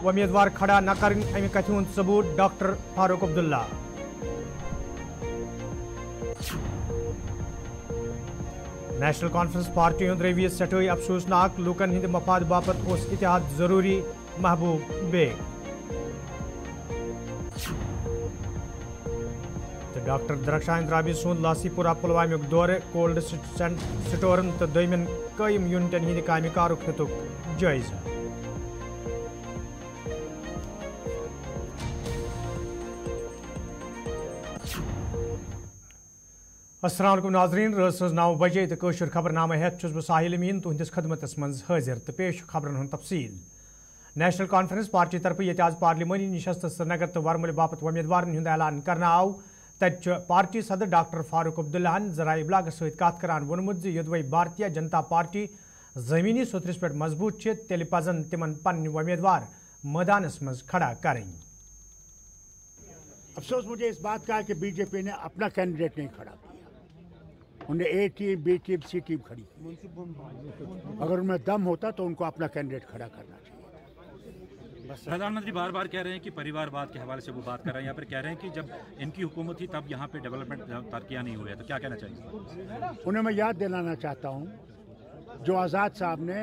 उम्मीदवार खड़ा न करन अमि कथि हुंद सबूत डॉक्टर फारूक अब्दुल्ला। नेशनल कॉन्फ्रेंस पार्टी हुंद रवैय सठोई अफसोसनाक लूकन हिंद मफाद बापत ओस इतिहाद जरूरी महबूब बेग। डॉक्टर दरख्शान द्राबी सुंद लासीपुरा पुलवामुक दौरे कोल्ड स्टोरन तो दोयमन कायम यूनिटन हिंद कामि कारुक हेतुक जायजा। अस्सलाम वालेकुम नाज़रीन, रस 9 बजे तो कशर खबरनामा हेत छुस बह साहिल अमीन तुहंदिस खदमतस मज हाजिर तो पेश खबरन हुंद तफसील। नेशनल कॉन्फ्रेंस पार्टी तरफ ये आज पार्लिमानी नशस्त श्रीनगर तो वर्मुल बापत उम्मीदवारन हुंद ऐलान करना आव। तत पार्टी सदर डॉक्टर फारूक अब्दुल्लाहन ज़राए इब्लाग सहित कत करान वोनमुत ज योदवै भारतीय जनता पार्टी ज़मीनी सुथरिस पे मजबूत छ तेल पजन तिमन पन्न उम्मीदवार मैदानस मज खड़ा करें। अफसोस मुझे इस बात का है कि बीजेपी ने अपना कैंडिडेट नहीं खड़ा किया। उन्हें ए टीम, बी टीम, सी टीम खड़ी की। अगर उनमें दम होता तो उनको अपना कैंडिडेट खड़ा करना चाहिए। प्रधानमंत्री बार बार कह रहे हैं कि परिवारवाद के हवाले से वो बात कर रहे हैं, यहाँ पर कह रहे हैं कि जब इनकी हुकूमत थी तब यहाँ पे डेवलपमेंट तरक्कियाँ नहीं हुई है, तो क्या कहना चाहिए? उन्हें मैं याद दिलाना चाहता हूँ जो आज़ाद साहब ने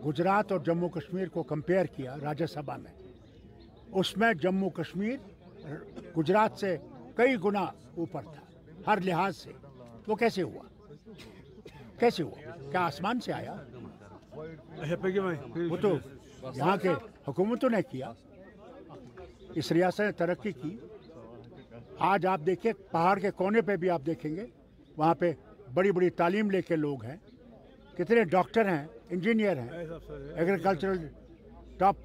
गुजरात और जम्मू कश्मीर को कंपेयर किया राज्यसभा में, उसमें जम्मू कश्मीर गुजरात से कई गुना ऊपर था हर लिहाज से। वो कैसे हुआ? कैसे हुआ? क्या आसमान से आया? वो तो यहाँ के हुकूमतों ने किया। इस रियासत ने तरक्की की। आज आप देखिए पहाड़ के कोने पे भी आप देखेंगे वहाँ पे बड़ी बड़ी तालीम लेके लोग हैं, कितने डॉक्टर हैं, इंजीनियर हैं, एग्रीकल्चरल टॉप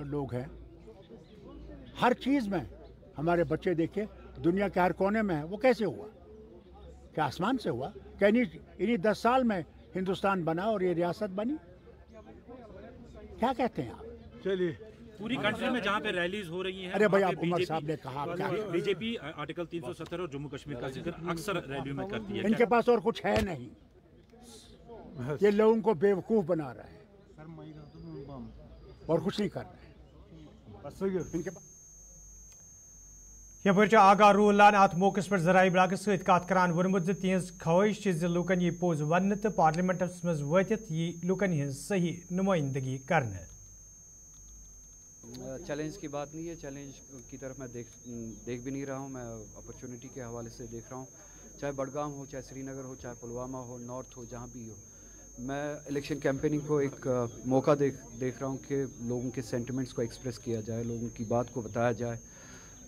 लोग हैं। हर चीज़ में हमारे बच्चे देखिए दुनिया के हर कोने में हैं। वो कैसे हुआ? क्या आसमान से हुआ? क्या इन्हीं 10 साल में हिंदुस्तान बना और ये रियासत बनी? क्या कहते हैं आप? चलिए पूरी कंट्री में जहाँ पे रैलीज हो रही हैं, अरे भाई आप उमर साहब ने कहा बीजेपी आर्टिकल 370 और जम्मू कश्मीर का जिक्र अक्सर रैलियों में करती है। इनके पास और कुछ है नहीं, ये लोगों को बेवकूफ बना रहा है और कुछ नहीं कर रहे हैं। यपर आगा रूलान अत मौके पे ज़राए इब्लाग सहित कत करान वोनमुत तिहज ख्वाहिश लूकन यह पोज वन तो पार्लियामेंटस मज वतित यह लूकन हज सही नुमाइंदगी करने। चैलेंज की बात नहीं है, चैलेंज की तरफ मैं देख भी नहीं रहा हूँ। मैं अपॉर्चुनिटी के हवाले से देख रहा हूँ, चाहे बडगाम हो, चाहे श्रीनगर हो, चाहे पुलवामा हो, नॉर्थ हो, जहाँ भी हो। मैं इलेक्शन कैंपेनिंग को एक मौका देख रहा हूँ कि लोगों के सेंटिमेंट्स को एक्सप्रेस किया जाए, लोगों की बात को बताया जाए,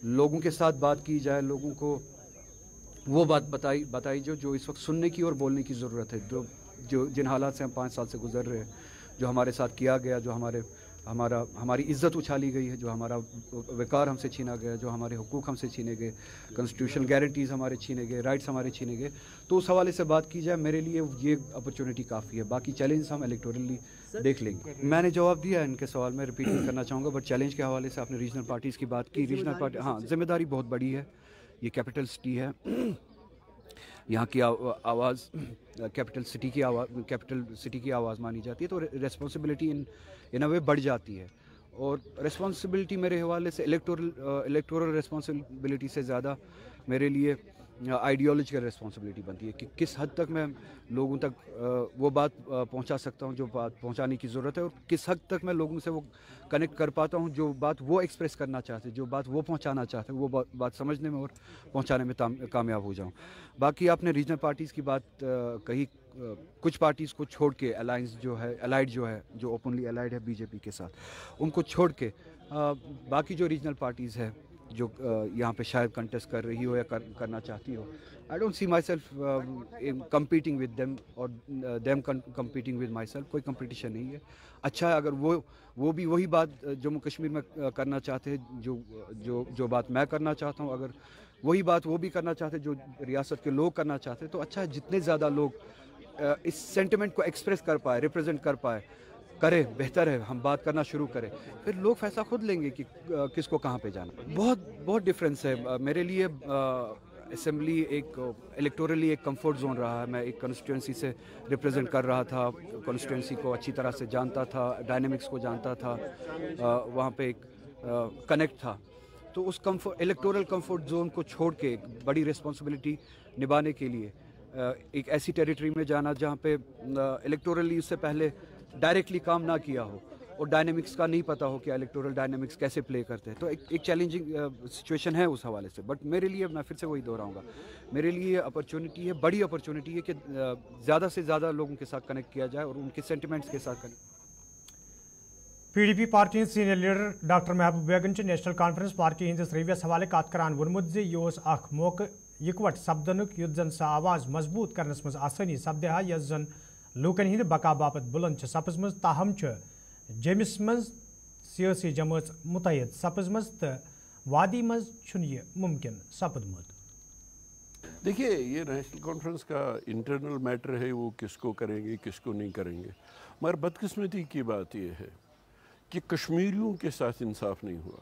लोगों के साथ बात की जाए, लोगों को वो बात बताई जो इस वक्त सुनने की और बोलने की ज़रूरत है। जो जिन हालात से हम 5 साल से गुजर रहे हैं, जो हमारे साथ किया गया, जो हमारी इज़्ज़त उछाली गई है, जो हमारा वक़ार हमसे छीना गया, जो हमारे हुकूक हमसे छीने गए, कॉन्स्टिट्यूशनल गारंटीज़ हमारे छीने गए, राइट्स हमारे छीने गए, तो उस हवाले से बात की जाए। मेरे लिए ये अपॉर्चुनिटी काफ़ी है। बाकी चैलेंज हम इलेक्टोरली देख लेंगे। मैंने जवाब दिया है इनके सवाल में, रिपीट नहीं करना चाहूँगा। बट चैलेंज के हवाले से आपने रीजनल पार्टीज़ की बात की। रीजनल पार्टी, हाँ, जिम्मेदारी बहुत बड़ी है। ये कैपिटल सिटी है, यहाँ की आवाज़ कैपिटल सिटी की आवाज़ मानी जाती है, तो रिस्पॉन्सिबिलिटी इन अ वे बढ़ जाती है। और रिस्पॉन्सिबिलिटी मेरे हवाले से इलेक्टोरल रिस्पॉन्सिबिलिटी से ज़्यादा मेरे लिए आइडियोलॉजिकल रिस्पॉन्सिबिलिटी बनती है कि किस हद तक मैं लोगों तक वो बात पहुंचा सकता हूं जो बात पहुंचाने की ज़रूरत है, और किस हद तक मैं लोगों से वो कनेक्ट कर पाता हूं जो बात वो एक्सप्रेस करना चाहते हैं, जो बात वो पहुंचाना चाहते हैं, वो बात समझने में और पहुंचाने में कामयाब हो जाऊं। बाकी आपने रीजनल पार्टीज़ की बात कही। कुछ पार्टीज़ को छोड़ के अलाइंस जो है, जो ओपनली अलाइड है बीजेपी के साथ, उनको छोड़ के बाकी जो रीजनल पार्टीज़ है जो यहाँ पे शायद कंटेस्ट कर रही हो या करना चाहती हो, I don't see myself competing with them और them competing with myself. कोई कंपटीशन नहीं है। अच्छा है अगर वो भी वही बात जम्मू कश्मीर में करना चाहते हैं जो बात मैं करना चाहता हूँ, अगर वही बात वो भी करना चाहते जो रियासत के लोग करना चाहते हैं, तो अच्छा है जितने ज़्यादा लोग इस सेंटिमेंट को एक्सप्रेस कर पाए, रिप्रेजेंट कर पाए, करें, बेहतर है। हम बात करना शुरू करें, फिर लोग फैसला खुद लेंगे कि किसको कहाँ पे जाना। बहुत डिफरेंस है मेरे लिए। اسمبلی ایک الیکٹورلی ایک کمفرٹ زون رہا ہے. میں ایک کنسٹیٹوئنسی سے ریپرزینٹ کر رہا تھا, کنسٹیٹوئنسی کو اچھی طرح سے جانتا تھا, ڈائنامکس کو جانتا تھا, وہاں پہ ایک کنیکٹ تھا. تو اس الیکٹورل کمفرٹ زون کو چھوڑ کے ایک بڑی رسپانسبلٹی نبھانے کے لیے ایک ایسی ٹیریٹری میں جانا جہاں پہ الیکٹورلی اس سے پہلے ڈائریکٹلی کام نہ کیا ہو اور ڈائنامکس کا نہیں پتہ ہو کہ الیکٹورل ڈائنامکس کیسے پلے کرتے ہیں, تو ایک چیلنجنگ سچویشن ہے اس حوالے سے. بٹ میرے لیے, میں پھر سے وہی دہراؤں گا, میرے لیے اپرچونٹی ہے, بڑی اپرچونٹی ہے کہ زیادہ سے زیادہ لوگوں کے ساتھ کنیکٹ کیا جائے اور ان کے سینٹیمنٹس کے ساتھ connect. P D P party senior leader doctor محبوب بیگن نیشنل کانفرنس پارٹی ہندس رویس حوالے کت کران وونمت یہ اخ موقع یکوٹ سپدنک یت زن سہ آواز مضبوط کرنس مز آسانی سپدہ ہا یس زن لوکن ہند بقا باپت بلند سپزم تاہم جمس مز سیاسی جماعت متحد سپزم تو وادی مز یہ ممکن سپدمت. دیکھیے, یہ نیشنل کانفرنس کا انٹرنل میٹر ہے, وہ کس کو کریں گے کس کو نہیں کریں گے. مگر بدقسمتی کی بات یہ ہے کہ کشمیریوں کے ساتھ انصاف نہیں ہوا.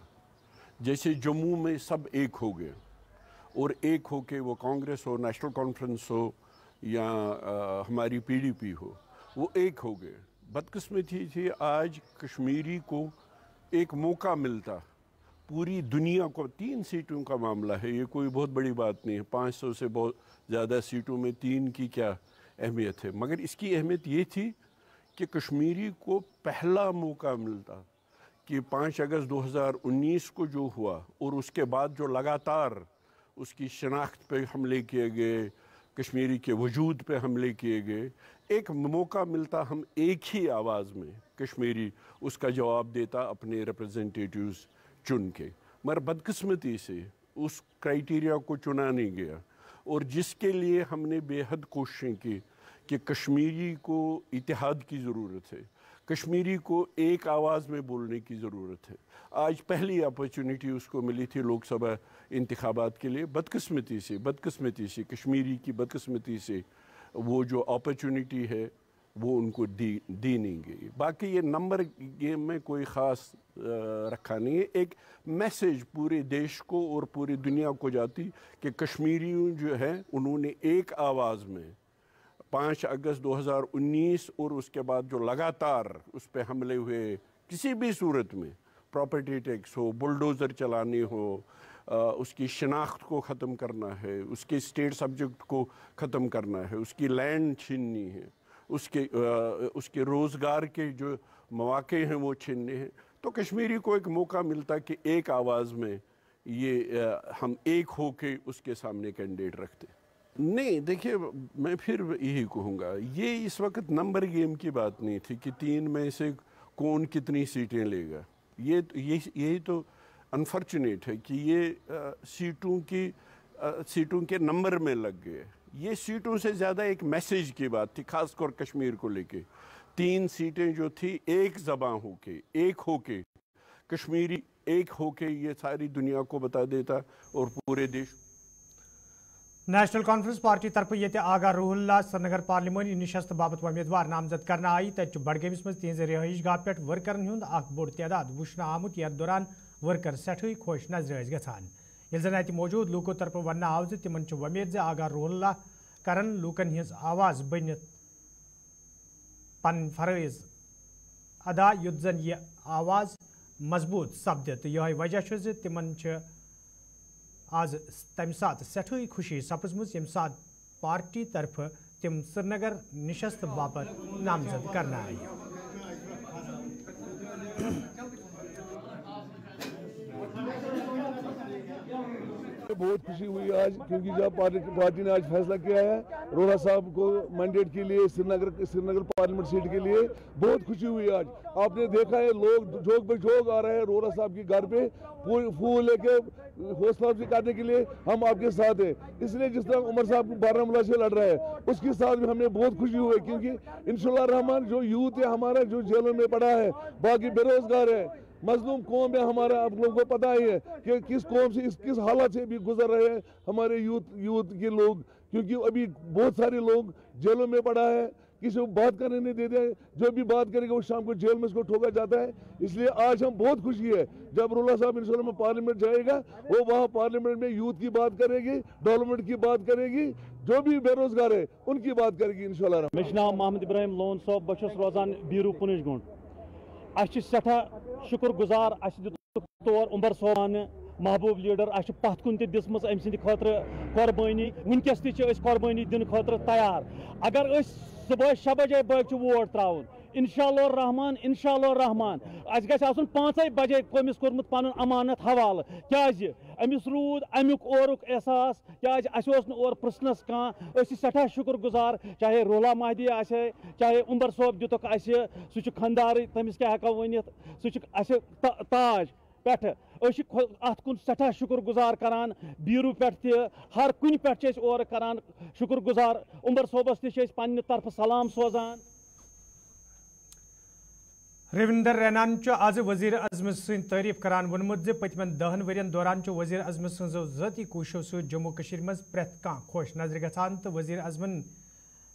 جیسے جموں میں سب ایک ہو گئے اور ایک ہو کے وہ کانگریس ہو, نیشنل کانفرنس ہو یا ہماری پی ڈی پی ہو, وہ ایک ہو گئے. بدقسمتی تھی آج کشمیری کو ایک موقع ملتا. پوری دنیا کو 3 سیٹوں کا معاملہ ہے, یہ کوئی بہت بڑی بات نہیں ہے. 500 سے بہت زیادہ سیٹوں میں 3 کی کیا اہمیت ہے. مگر اس کی اہمیت یہ تھی کہ کشمیری کو پہلا موقع ملتا کہ 5 اگست 2019 کو جو ہوا اور اس کے بعد جو لگاتار اس کی شناخت پہ حملے کیے گئے, کشمیری کے وجود پہ حملے کیے گئے, ایک موقع ملتا ہم ایک ہی آواز میں کشمیری اس کا جواب دیتا اپنے ریپرزنٹیٹیوز چن کے. مگر بدقسمتی سے اس کرائیٹیریا کو چنا نہیں گیا, اور جس کے لیے ہم نے بے حد کوششیں کی کہ کشمیری کو اتحاد کی ضرورت ہے, کشمیری کو ایک آواز میں بولنے کی ضرورت ہے. آج پہلی اپرچونٹی اس کو ملی تھی لوک سبھا انتخابات کے لیے. بدقسمتی سے کشمیری کی بدقسمتی سے وہ جو اپرچونٹی ہے وہ ان کو دی نہیں گئی. باقی یہ نمبر گیم میں کوئی خاص رکھا نہیں ہے. ایک میسیج پورے دیش کو اور پوری دنیا کو جاتی کہ کشمیریوں جو ہے انہوں نے ایک آواز میں 5 اگست 2019 اور اس کے بعد جو لگاتار اس پہ حملے ہوئے, کسی بھی صورت میں پراپرٹی ٹیکس ہو, بلڈوزر چلانی ہو, اس کی شناخت کو ختم کرنا ہے, اس کے اسٹیٹ سبجیکٹ کو ختم کرنا ہے, اس کی لینڈ چھیننی ہے, اس کے روزگار کے جو مواقع ہیں وہ چھیننے ہیں, تو کشمیری کو ایک موقع ملتا کہ ایک آواز میں یہ ہم ایک ہو کے اس کے سامنے کینڈیڈیٹ رکھتے. نہیں, دیکھیے میں پھر یہی کہوں گا, یہ اس وقت نمبر گیم کی بات نہیں تھی کہ 3 میں سے کون کتنی سیٹیں لے گا. یہی تو انفارچونیٹ ہے کہ یہ سیٹوں کے نمبر میں لگ گئے. یہ سیٹوں سے زیادہ ایک میسیج کی بات تھی, خاص طور کشمیر کو لے کے. 3 سیٹیں جو تھی ایک زباں ہو کے, ایک ہو کے, کشمیری ایک ہو کے یہ ساری دنیا کو بتا دیتا اور پورے دیش. نیشنل کانفرنس پارٹی طرف یہ آگاہ روح اللہ سرینگر پارلیمانی نشست بابت امیدوار نامزد کرنا آئی. تت بڈگامس مز تہذ رہائش گاہ پہ ورکرن ہند اخ بوڑ تعداد وچھنہ آمت, یتھ دوران ورکر سٹھے خوش نظر گژھان. یل زن اتہ موجود لوکو طرف ونہ آو تمن ومید آگاہ روح اللہ کرن لوکن ہز آواز بنت پن فرائض ادا, یت زن یہ آواز مضبوط سپدِ. تو یہ وجہ تمن آز تمہ سات سٹھے خوشی سپزم یم سات پارٹی طرف تم سرینگر نشست باپت نامزد کرنا آئی. بہت خوشی ہوئی آج, کیونکہ جب پارٹی نے آج فیصلہ کیا ہے روڑا صاحب کو مینڈیٹ کے لیے سرینگر پارلیمنٹ سیٹ کے لیے, بہت خوشی ہوئی آج. آپ نے دیکھا ہے لوگ جھوک بے جھوک آ رہے ہیں روڑا صاحب کے گھر پہ پھول لے کے حوصلہ افزائی کرنے کے لیے. ہم آپ کے ساتھ ہیں, اس لیے جس طرح عمر صاحب بارہمولہ سے لڑ رہے ہیں اس کے ساتھ بھی ہمیں بہت خوشی ہوئی, کیونکہ انشاءاللہ رحمان جو یوتھ ہے ہمارا جو جیلوں میں پڑا ہے, باقی بے روزگار ہے, مظلوم قوم ہے ہمارا, آپ لوگوں کو پتہ ہی ہے کہ کس قوم سے کس حالت سے بھی گزر رہے ہیں ہمارے یوتھ کے لوگ, کیونکہ ابھی بہت سارے لوگ جیلوں میں پڑا ہے. किसी को बात करने नहीं देते हैं, जो भी बात करेगा वो शाम को जेल में उसको ठोका जाता है। इसलिए आज हम बहुत खुशी है जब रोला साहब इंशाल्लाह में पार्लियामेंट जाएगा, वो वहाँ पार्लियामेंट में यूथ की बात करेगी, डेवलपमेंट की बात करेगी, जो भी बेरोजगार है उनकी बात करेगी इंशाल्लाह। मे नाम मोहम्मद इब्राहिम लोन साहब, बस रोजान बीरू पुनिश गुंड। सठा शुक्र गुजार तौर उमर सोहान महबूब लीडर पत कुन दिसम अम सद खतर कुर्बानी, वनकस कुर्बानी दिन खतर तैयार। अगर सुबह 6 बजे बैग वोट त्राउन इंशाअल्लाह रहमान अस गन 5 बजे कमिस कोर्मुत पन अमानत हवाल क्या अमिस रूद अमुक औरुक एहसास क्या और प्रश्नस कह सठा शुक्र गुजार, चाहे रोला महदी आसे चाहे उमर सोब दितुक सह खंदार तमिस क्या हेको वनित सह ताज पे अत कुन सठा शुक्र गुजार करान बीरू पे हर कुन पे और करान शुक्र गुजार। उमर सोबस ते पन्ने तरफ सलाम सोजान। रविंदर रैनान आज वजीर अजम सद तारीफ करान वोनमुत पतमन 10 वरियन दौरान वजीर अजम सजो ज़ाती कोशो सद जम्मू कश्मीर मज प्रेत कां खुश नजर गसान तो वजीर अजमन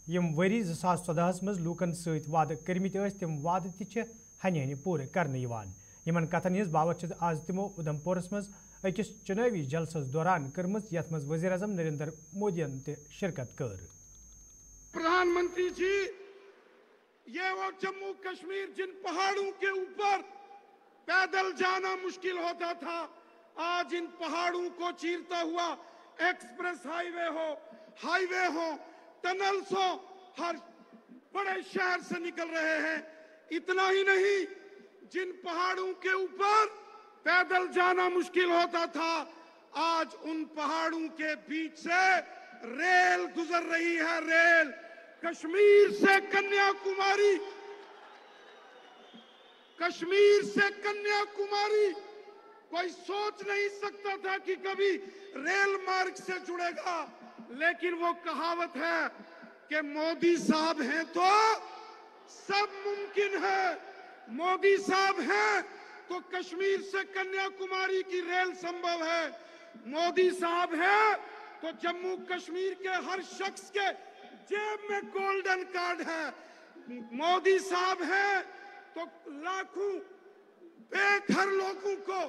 यम वरी 2014 मज लूकन सद वाद करमित तम वाद ति हनि हनि पूरे करने यमन कथन हज बावजूद आज तमो उधमपुरस मज अकिस चुनावी जलसस दौरान कर्मज यथ मज वजीर अजम नरेंद्र मोदियन ते शिरकत कर। प्रधानमंत्री जी, ये वो जम्मू कश्मीर जिन पहाड़ों के ऊपर पैदल जाना मुश्किल होता था, आज इन पहाड़ों को चीरता हुआ एक्सप्रेस हाईवे हो, टनल्स हो, हर बड़े शहर से निकल रहे हैं। इतना ही नहीं, जिन पहाड़ों के ऊपर पैदल जाना मुश्किल होता था, आज उन पहाड़ों के बीच से रेल गुजर रही है। रेल कश्मीर से कन्याकुमारी, कश्मीर से कन्याकुमारी कोई सोच नहीं सकता था कि कभी रेल मार्ग से जुड़ेगा, लेकिन वो कहावत है कि मोदी साहब हैं तो सब मुमकिन है। मोदी साहब हैं तो कश्मीर से कन्याकुमारी की रेल संभव है। मोदी साहब हैं तो जम्मू कश्मीर के हर शख्स के जेब में गोल्डन कार्ड है। मोदी साहब हैं तो लाखों बेघर लोगों को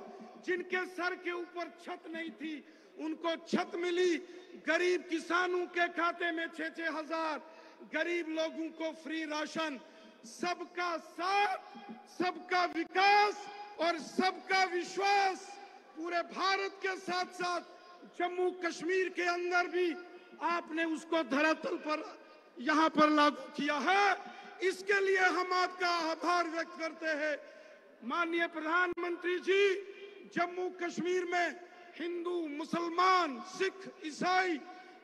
जिनके सर के ऊपर छत नहीं थी उनको छत मिली। गरीब किसानों के खाते में 6-6 हजार, गरीब लोगों को फ्री राशन। सबका साथ, सबका विकास और सबका विश्वास पूरे भारत के साथ साथ जम्मू कश्मीर के अंदर भी आपने उसको धरातल पर यहाँ पर लागू किया है। इसके लिए हम आपका आभार व्यक्त करते हैं। माननीय प्रधानमंत्री जी, जम्मू कश्मीर में हिंदू, मुसलमान, सिख, ईसाई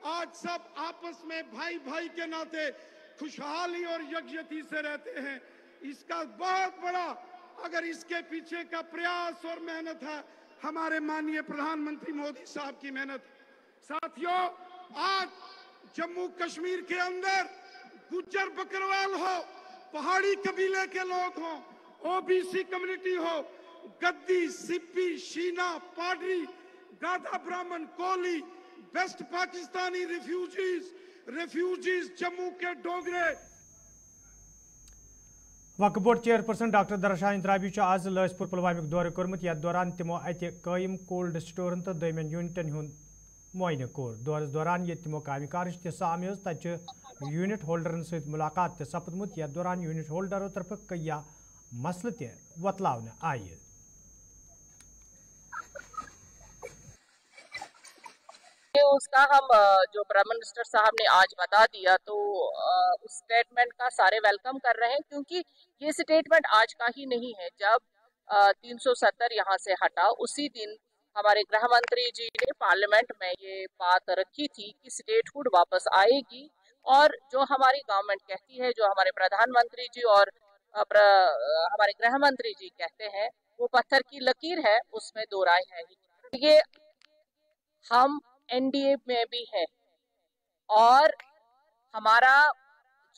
आज सब आपस में भाई भाई के नाते खुशहाली और यकजहती से रहते हैं। इसका बहुत बड़ा, अगर इसके पीछे का प्रयास और मेहनत है, हमारे माननीय प्रधानमंत्री मोदी साहब की मेहनत। साथियों, आज जम्मू कश्मीर के अंदर गुज्जर बकरवाल हो, पहाड़ी कबीले के लोग हो, ओबीसी कम्युनिटी हो, गद्दी, सिप्पी, शीना, पाडरी, गाधा ब्राह्मण, कोली, वेस्ट पाकिस्तानी रेफ्यूजीज, जम्मू के डोगरे। वक्फ बोर्ड चेयरपर्सन डॉक्टर दरशाह इंतराबी आज लासपुर पुलवामिक दौरे कोर्मुत। यथ दौरान तिमो अति कायम कोल्ड स्टोरन तो दमियन यूनिटन हुंद मुआयने कोर। दौरस दौरान ये तिमो कामकाज तह सामय तत यूनिट होल्डरन सहित मुलाकात तह सपदमुत। यथ दौरान यूनिट होल्डरों तरफ कई मसले तह वतलावन आये। उसका हम जो प्राइम मिनिस्टर साहब ने आज बता दिया, तो उस स्टेटमेंट का सारे वेलकम कर रहे हैं, क्योंकि ये स्टेटमेंट आज का ही नहीं है। जब 370 यहाँ से हटा, उसी दिन हमारे गृह मंत्री जी ने पार्लियामेंट में ये बात रखी थी कि स्टेटहुड वापस आएगी, और जो हमारी गवर्नमेंट कहती है, जो हमारे प्रधानमंत्री जी और हमारे गृह मंत्री जी कहते हैं, वो पत्थर की लकीर है, उसमें दो राय है ही। ये हम एनडीए में भी है, और हमारा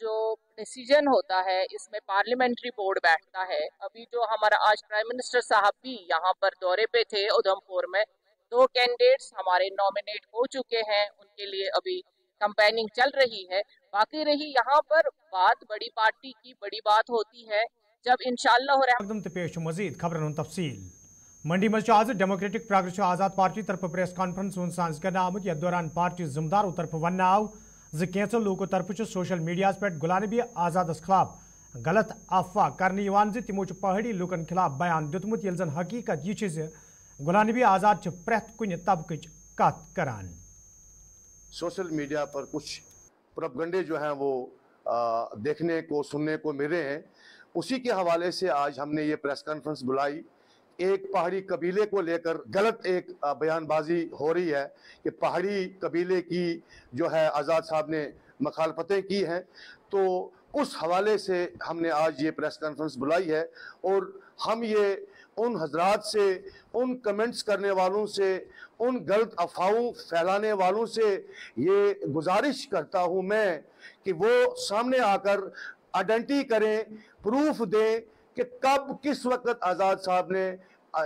जो डिसीजन होता है इसमें पार्लियामेंट्री बोर्ड बैठता है। अभी जो हमारा आज प्राइम मिनिस्टर साहब भी यहाँ पर दौरे पे थे उधमपुर में, 2 कैंडिडेट्स हमारे नॉमिनेट हो चुके हैं, उनके लिए अभी कैंपेनिंग चल रही है। बाकी रही यहाँ पर बात बड़ी पार्टी की, बड़ी बात होती है जब इंशाअल्लाह पेश मजीद खबरन तफसील मंडी मज आज डेमोक्रेटिक प्रोग्रेसिव आजाद पार्टी तरफ प्रेस कॉन्फ्रेंस साज कर आमुत यथ दौरान पार्टी जिम्मेदारों तरफ वन आव कैंचो लोगों तरफ सोशल मीडिया पे गुलाम नबी आजाद खिलाफ गलत अफवाह कर तमो पहाड़ी लूकन खिलाफ बयान दितमुत ये जन हकीकत यह गुलाम नबी आजाद प्रेथ कुन तबक कत करान। सोशल मीडिया पर कुछ प्रोपगंडे जो हैं वो देखने को सुनने को मिल रहे हैं, उसी के हवाले से आज हमने ये प्रेस कॉन्फ्रेंस बुलाई। एक पहाड़ी कबीले को लेकर गलत एक बयानबाजी हो रही है कि पहाड़ी कबीले की जो है आज़ाद साहब ने मखालफतें की हैं, तो उस हवाले से हमने आज ये प्रेस कॉन्फ्रेंस बुलाई है। और हम ये उन हजरात से, उन कमेंट्स करने वालों से, उन गलत अफवाहों फैलाने वालों से ये गुजारिश करता हूँ मैं कि वो सामने आकर आइडेंटिटी करें, प्रूफ दें कि कब किस वक्त आज़ाद साहब ने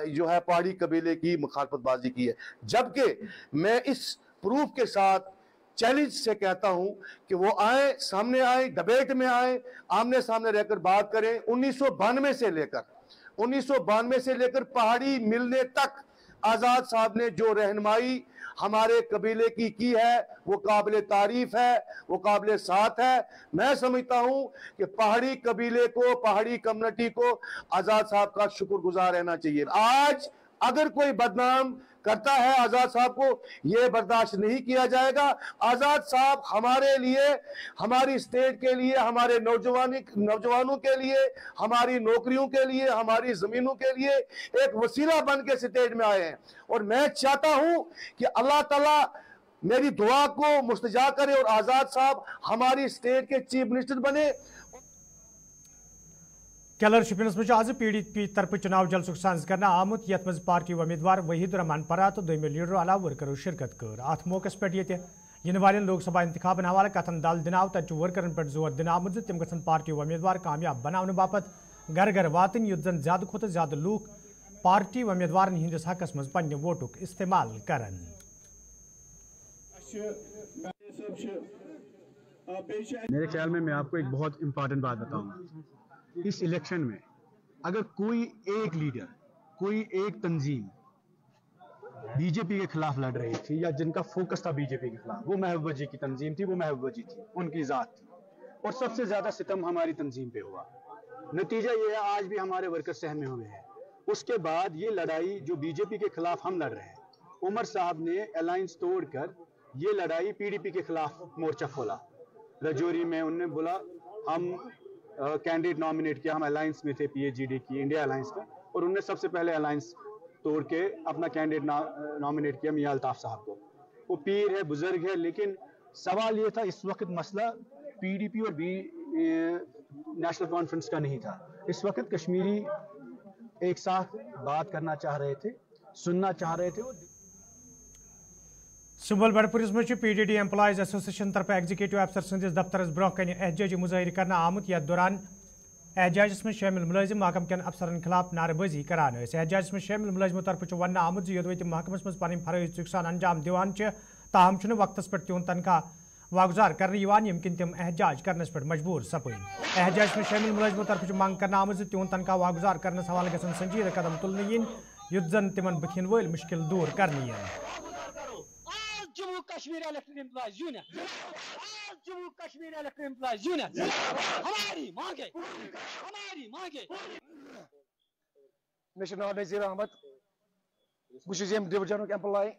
जो है पहाड़ी कबीले की मुखालफतबाजी की है। जबकि मैं इस प्रूफ के साथ चैलेंज से कहता हूं कि वो आए, सामने आए, डिबेट में आए, आमने सामने रहकर बात करें। 1992 से लेकर पहाड़ी मिलने तक आज़ाद साहब ने जो रहनुमाई हमारे कबीले की है वो काबिल तारीफ है, वो काबिल साथ है। मैं समझता हूं कि पहाड़ी कबीले को, पहाड़ी कम्युनिटी को आज़ाद साहब का शुक्रगुजार रहना चाहिए। आज अगर कोई बदनाम करता है आज़ाद साहब को, ये बर्दाश्त नहीं किया जाएगा। आज़ाद साहब हमारे लिए, हमारी स्टेट के लिए, हमारे नौजवानों के लिए, हमारी नौकरियों के लिए, हमारी ज़मीनों के लिए एक वसीला बन के स्टेट में आए हैं। और मैं चाहता हूं कि अल्लाह ताला मेरी दुआ को मुस्तजा करे और आज़ाद साहब हमारी स्टेट के चीफ मिनिस्टर बने। केलर शिपिनस में आज PDP तरफ चुनाव जलसुक साज करना आमुत यथ मज पार्टी उम्मीदवार वहीद रहमान परा तो दोम लीडर अलाव वर्करों शिरकत कर। अत मौके पे इन वाले लोकसभा इंतखाबन हवाले कथन दल दिन आव तत वर्करन पे जोर दिन आमुत तम गन पार्टी उम्मीदवार कामयाब बनाने बापत घर घर वातन युद्ध जन ज्यादा खुद ज्यादा लूक पार्टी उम्मीदवार हंदिस हकस मज पन्ने वोटुक इस्तेमाल करन। मेरे ख्याल में मैं आपको एक बहुत इंपॉर्टेंट बात बताऊंगा। इस इलेक्शन में अगर कोई एक लीडर, कोई एक तंजीम बीजेपी के खिलाफ लड़ रही थी या जिनका फोकस था बीजेपी के खिलाफ, वो महबूबा जी की तंजीम थी, वो महबूबा जी थी, उनकी ज़ात थी। और सबसे ज़्यादा सितम हमारी तंजीम पे हुआ। नतीजा ये है आज भी हमारे वर्कर सहमे हुए हैं। उसके बाद ये लड़ाई जो बीजेपी के खिलाफ हम लड़ रहे हैं, उमर साहब ने अलायंस तोड़कर ये लड़ाई PDP के खिलाफ मोर्चा खोला। रजौरी में उन्होंने बोला हम कैंडिडेट नॉमिनेट किया, हम अलायंस में थे PAGD की, इंडिया अलायंस का, और उन्होंने सबसे पहले अलायंस तोड़ के अपना कैंडिडेट नॉमिनेट किया मियां अल्ताफ साहब को। वो पीर है, बुजुर्ग है, लेकिन सवाल ये था इस वक्त मसला PDP और नेशनल कॉन्फ्रेंस का नहीं था। इस वक्त कश्मीरी एक साथ बात करना चाह रहे थे, सुनना चाह रहे थे। सुबल बड़पुरिस में PDD एम्प्लॉयज एसोसिएशन तरफ एग्जीक्यूटिव अफसर संदिस दफ्तर ब्रोह कन एहतजाजी मुजाहिर करना आमुत यथ दौरान एहतजाजस में शामिल मुलाजिम महकम कन अफसरन खिलाफ नारेबाजी करान। एहतजाजस में शामिल मुलाजिमों तरफ वन आमुत योदवे तम महकमस मज पन फरज सान अंजाम दिवान ताहम वक्तस पे तिहद तनख्वाह वागुजार करने यमकिन तम एहतजाज करनस पे मजबूर सपद। एहतजाज में शामिल मुलाजिमों तरफ मंग करना आमज तिहद तनख्वाह वागुजार करनस हवाले गसन संजीदा कदम तुलने yin युद्ध जन तिमन बथिन वल मुश्किल दूर करने Jammu Kashmir elected employees union, Jammu Kashmir elected employees union हमारी मांगे। मेरा नाम नज़ीर अहमद, बहुत डिवीजन एम्प्लॉय।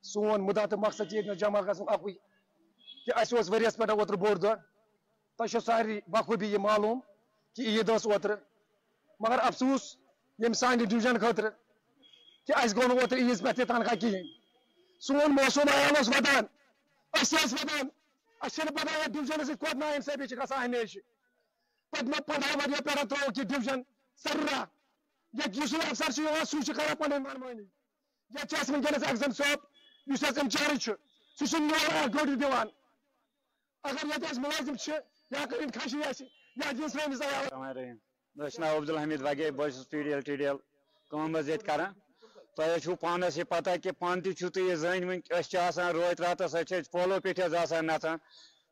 सोन मुदा तो मकसद जमा गई कि वरियस पे ओतर बोड़ दह, तुम सारी बखूबी ये मालूम कि ईद ओतर, मगर अफसोस यम सान डिवीजन खतर कि गो ओतर ईद पे तनख्वाह कहें। सोन मौसम आयान वदान पता डिवीजन सत नाइंसाफी हमेशा पदम 15 वरियो पे त्रो कि डिवीजन सर्रा अफसर सह कर पन मनमानी ये वनकस अफजल साहब इंचार्ज सह गोट दिवान। अगर ये मुलाजिम या कर खशी या दिन सैनिस नाम अब्दुल हमीद वगे बस PDL TDL कम कर। तुम पानस ये पता कि पान तुम ये जन रोत रात पोलो पे नचान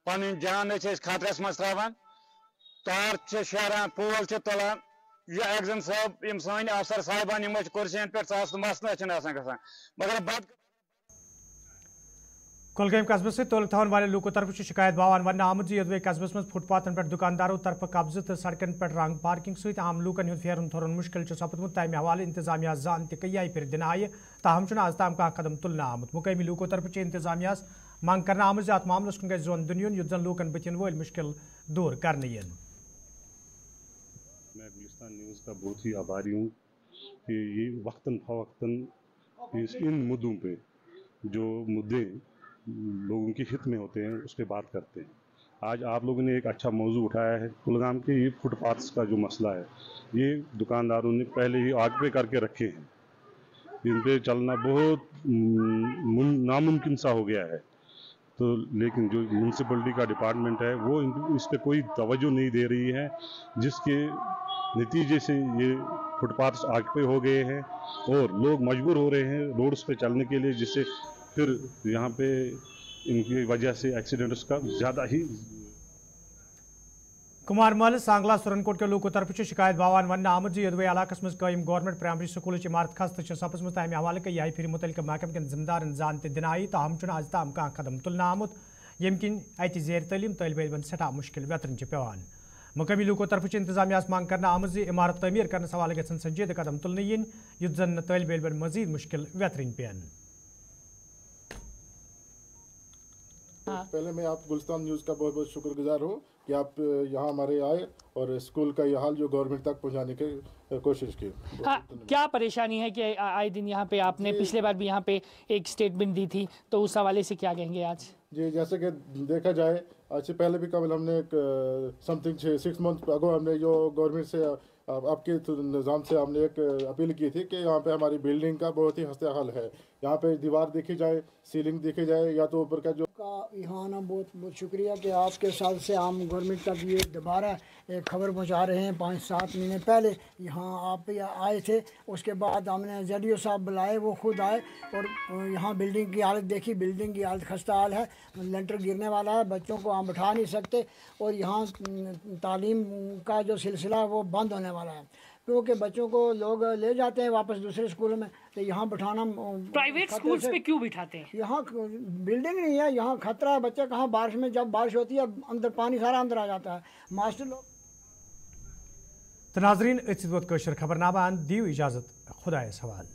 पन जान खतरस मज त्रावान तार शेरान पोल तुलान यह एग्जाम साहब यम सान अफसर साहिबान यम कुर्सियन पे मसला गसान मगर बद कुलगाम कस्बे से तोल थवन वाले लोगों तरफ शिकायत बावान वन आमद यदवे कस्बस मज फुटपाथन पे दुकानदारों तरफ कब्जे तो सड़कन पे रंग पार्किंग सहित आम लूकन हूं फेरन थोरन मुश्किल सपदमुत तमे हवाले इंतजामिया जान तय फिर दिन आय ताहम आज ताम कह कदम तुलना आमुत मुकामी लोगों तरफ इंतजामिया मांग करना आमज अत मामलस कुन गज जोन दुन युत जन लूकन बचन वल मुश्किल दूर करने यन। मैं गुलिस्तान न्यूज़ का बहुत ही आभारी हूँ कि ये वक्तन फवक्तन इन मुद्दों पे जो मुद्दे लोगों के हित में होते हैं उस पर बात करते हैं। आज आप लोगों ने एक अच्छा मौजू उठाया है कुलगाम के ये फुटपाथ्स का जो मसला है ये दुकानदारों ने पहले ही आग पे करके रखे हैं, इन पे चलना बहुत नामुमकिन सा हो गया है। तो लेकिन जो म्यूनसिपलिटी का डिपार्टमेंट है वो इस पर कोई तवज्जो नहीं दे रही है, जिसके नतीजे से ये फुटपाथ्स आग पे हो गए हैं और लोग मजबूर हो रहे हैं रोड्स पे चलने के लिए, जिससे फिर यहाँ पे इनकी वजह से एक्सीडेंट्स का ज़्यादा ही। कुमार मल सांगला सुरनकोट के लोगों तरफ शिकायत बावान वन आमद यदवे इलाकस मज कायम गवर्नमेंट प्राइमरी स्कूल इमारत खस्त सपस मज तमे हवाले यह फिर मुतल महकम के जिम्मेदारन जान दिन आई ताहम आज ताम कह कदम तुलना आमुत यम किन अत जेर तलीम तलब इलमन सठा मुश्किल वेतन पेवान। मुकामी लोगों तरफ इंतजामिया मांग करना आमद इमारत तमीर करने हवाले गन संजीद कदम तुलने इन युत जन तलब इलमन मजीद मुश्किल वेतन पेन। पहले मैं आप गुलिस्तान न्यूज़ का बहुत बहुत शुक्रगुजार हूँ कि आप यहाँ हमारे आए और स्कूल का यह हाल जो गवर्नमेंट तक पहुँचाने की कोशिश की। हाँ, क्या परेशानी है कि आए दिन यहाँ पे आपने पिछले बार भी यहाँ पे एक स्टेटमेंट दी थी, तो उस हवाले से क्या कहेंगे आज? जी, जैसे कि देखा जाए आज से पहले भी कल हमने एक समथिंग 6 मंथ अगो हमने जो गवर्नमेंट से आपके निज़ाम से हमने एक अपील की थी कि यहाँ पे हमारी बिल्डिंग का बहुत ही हस्ते हाल है, यहाँ पे दीवार देखी जाए, सीलिंग देखी जाए, या तो ऊपर का जो यहाँ आना बहुत बहुत शुक्रिया कि आपके साथ से आम गवर्नमेंट तक ये दोबारा एक खबर पहुँचा रहे हैं। 5-7 महीने पहले यहाँ आप आए थे, उसके बाद हमने जडियो साहब बुलाए, वो खुद आए और यहाँ बिल्डिंग की हालत देखी। बिल्डिंग की हालत खस्ता हाल है, लेंटर गिरने वाला है, बच्चों को हम बैठा नहीं सकते और यहाँ तालीम का जो सिलसिला है वो बंद होने वाला है, क्योंकि बच्चों को लोग ले जाते हैं वापस दूसरे स्कूलों में, तो यहाँ बैठाना प्राइवेट स्कूल्स में क्यों बिठाते हैं? यहाँ बिल्डिंग नहीं है, यहाँ खतरा है, बच्चे कहाँ बारिश में, जब बारिश होती है अंदर पानी सारा अंदर आ जाता है, मास्टर लोग। तो नाज़रीन खबरनामा दीव इजाज़त, खुदा सवाल।